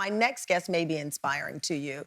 my next guest may be inspiring to you.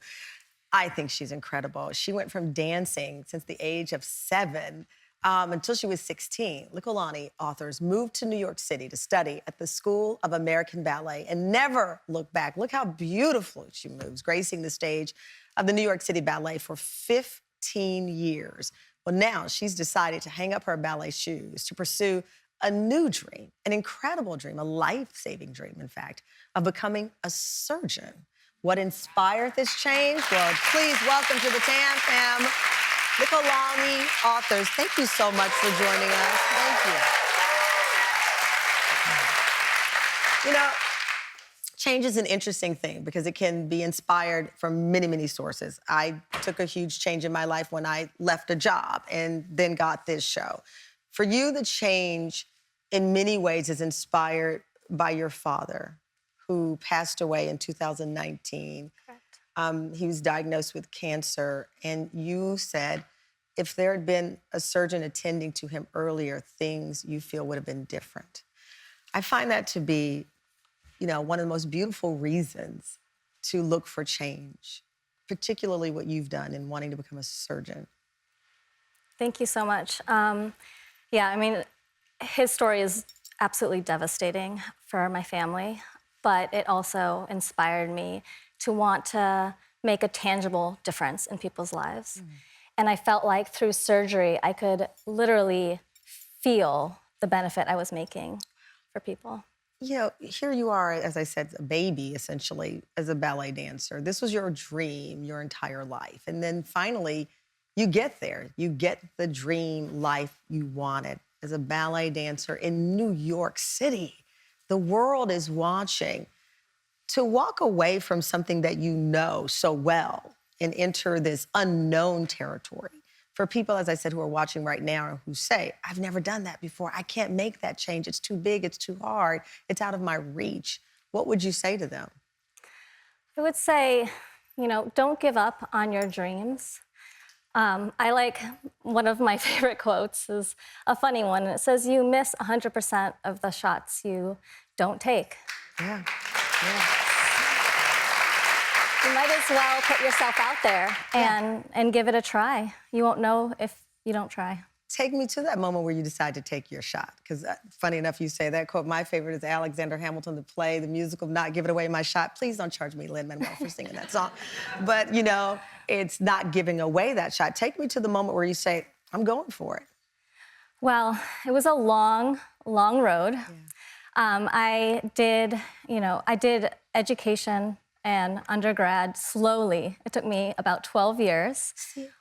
I think she's incredible. She went from dancing since the age of 7 until she was 16. Likolani Arthurs moved to New York City to study at the School of American Ballet and never looked back. Look how beautifully she moves, gracing the stage of the New York City Ballet for 15 years. Well, now she's decided to hang up her ballet shoes to pursue a new dream, an incredible dream, a life-saving dream, in fact, of becoming a surgeon. What inspired this change? Well, please welcome to the Tam Fam, Likolani Arthurs. Thank you so much for joining us. Thank you. You know, change is an interesting thing because it can be inspired from many, many sources. I took a huge change in my life when I left a job and then got this show. For you, the change in many ways is inspired by your father, who passed away in 2019. Correct. He was diagnosed with cancer, and you said if there had been a surgeon attending to him earlier, things you feel would have been different. I find that to be, you know, one of the most beautiful reasons to look for change, particularly what you've done in wanting to become a surgeon. Thank you so much. Yeah, I mean, his story is absolutely devastating for my family, but it also inspired me to want to make a tangible difference in people's lives. And I felt like through surgery, I could literally feel the benefit I was making for people. You know, here you are, as I said, a baby, essentially, as a ballet dancer. This was your dream your entire life. And then finally, you get there. You get the dream life you wanted as a ballet dancer in New York City. The world is watching. To walk away from something that you know so well and enter this unknown territory, for people, as I said, who are watching right now who say, I've never done that before, I can't make that change, it's too big, it's too hard, it's out of my reach, what would you say to them? I would say, you know, don't give up on your dreams. I like one of my favorite quotes is a funny one. It says, you miss 100% of the shots you don't take. Yeah. You might as well put yourself out there and give it a try. You won't know if you don't try. Take me to that moment where you decide to take your shot. Because funny enough, you say that quote. My favorite is Alexander Hamilton, the play, the musical, Not Giving Away My Shot. Please don't charge me, Lin-Manuel, for singing that song. But, you know, it's not giving away that shot. Take me to the moment where you say, I'm going for it. Well, it was a long, long road. Yeah. I did education and undergrad slowly. It took me about 12 years.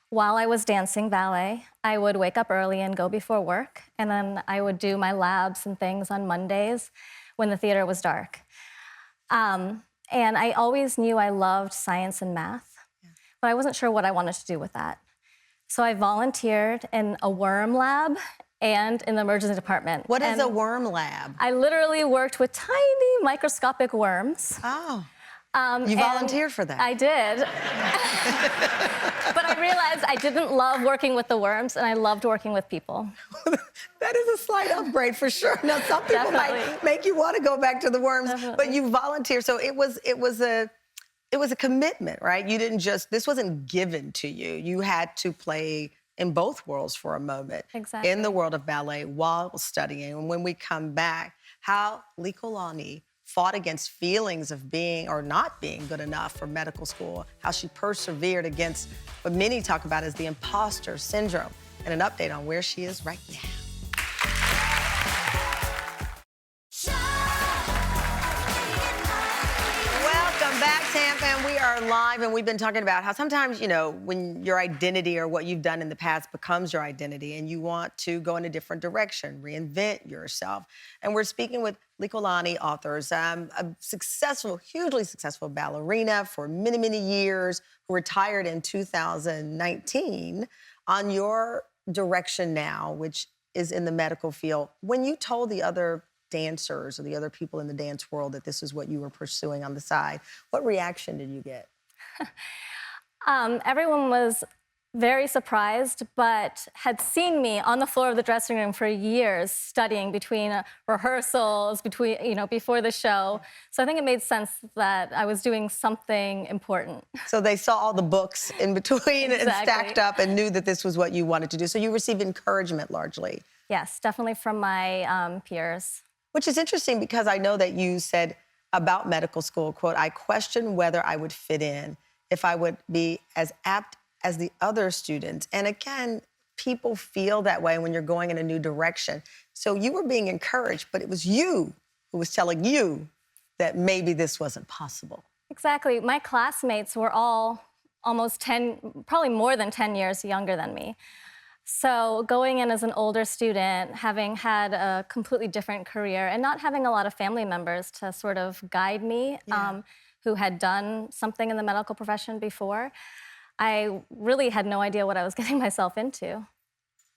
While I was dancing ballet, I would wake up early and go before work, and then I would do my labs and things on Mondays when the theater was dark. And I always knew I loved science and math, but I wasn't sure what I wanted to do with that. So I volunteered in a worm lab and in the emergency department. What is a worm lab? I literally worked with tiny microscopic worms. Oh. You volunteered for that? I did. But I realized I didn't love working with the worms, and I loved working with people. That is a slight upgrade for sure. Now, some people might make you want to go back to the worms, but you volunteered. So it was a commitment, right? You didn't just, this wasn't given to you. You had to play in both worlds for a moment. Exactly. In the world of ballet while studying. And when we come back, how Likolani fought against feelings of being or not being good enough for medical school, how she persevered against what many talk about as the imposter syndrome, and an update on where she is right now. Welcome back, Tam Fam. We are live, and we've been talking about how sometimes, you know, when your identity or what you've done in the past becomes your identity and you want to go in a different direction, reinvent yourself. And we're speaking with Likolani Arthurs, a successful, hugely successful ballerina for many, many years, who retired in 2019 on your direction now, which is in the medical field. When you told the other dancers or the other people in the dance world that this is what you were pursuing on the side, what reaction did you get? Everyone was very surprised, but had seen me on the floor of the dressing room for years, studying between rehearsals, before the show. So I think it made sense that I was doing something important. So they saw all the books in between and Exactly. stacked up and knew that this was what you wanted to do. So you received encouragement largely. Yes, definitely from my peers. Which is interesting because I know that you said about medical school, quote, I questioned whether I would fit in, if I would be as apt as the other students. And again, people feel that way when you're going in a new direction. So you were being encouraged, but it was you who was telling you that maybe this wasn't possible. Exactly. My classmates were all almost 10, probably more than 10 years younger than me. So going in as an older student, having had a completely different career and not having a lot of family members to sort of guide me, who had done something in the medical profession before, I really had no idea what I was getting myself into.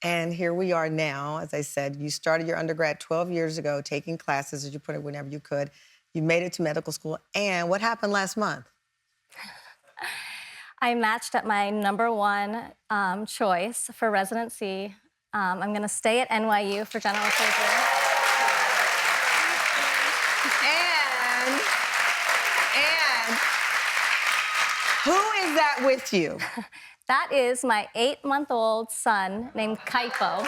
And here we are now. As I said, you started your undergrad 12 years ago, taking classes, as you put it, whenever you could. You made it to medical school. And what happened last month? I matched at my #1 choice for residency. I'm going to stay at NYU for general surgery. And who is that with you? That is my 8-month-old son named Kaipo.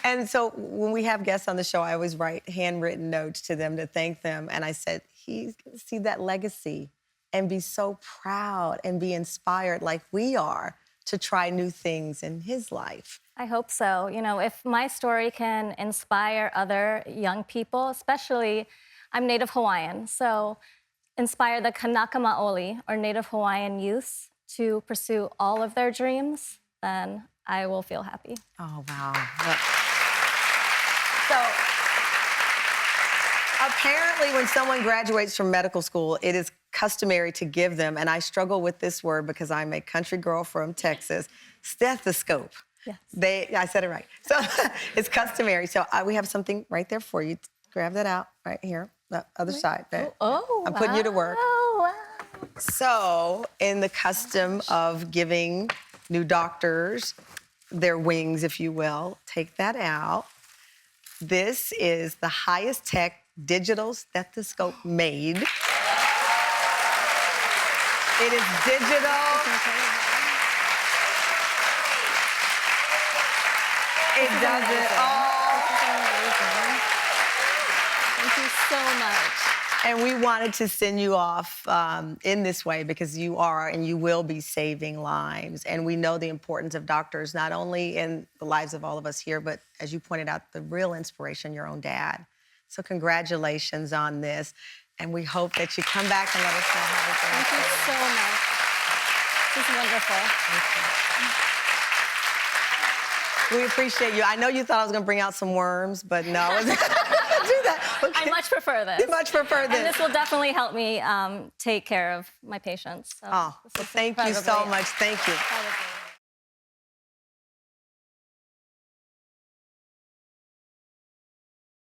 And so when we have guests on the show, I always write handwritten notes to them to thank them. And I said, he's going to see that legacy and be so proud and be inspired like we are to try new things in his life. I hope so. You know, if my story can inspire other young people, especially, I'm Native Hawaiian, so inspire the Kanaka Maoli, or Native Hawaiian youths, to pursue all of their dreams, then I will feel happy. Oh, wow. So apparently when someone graduates from medical school, it is customary to give them, and I struggle with this word because I'm a country girl from Texas, stethoscope. Yes. I said it right. So it's customary. So we have something right there for you. Grab that out right here, the other side. I'm putting you to work. Wow. So in the custom of giving new doctors their wings, if you will, take that out. This is the highest tech digital stethoscope made. It is digital. It does it all. Thank you so much. And we wanted to send you off in this way because you are and you will be saving lives. And we know the importance of doctors, not only in the lives of all of us here, but as you pointed out, the real inspiration, your own dad. So congratulations on this. And we hope that you come back and let us know how it's going. Thank you so much. This is wonderful. We appreciate you. I know you thought I was going to bring out some worms, but no, I wasn't going to do that. Okay. I much prefer this. You much prefer this. And this will definitely help me take care of my patients. So well, thank you so much. Thank you.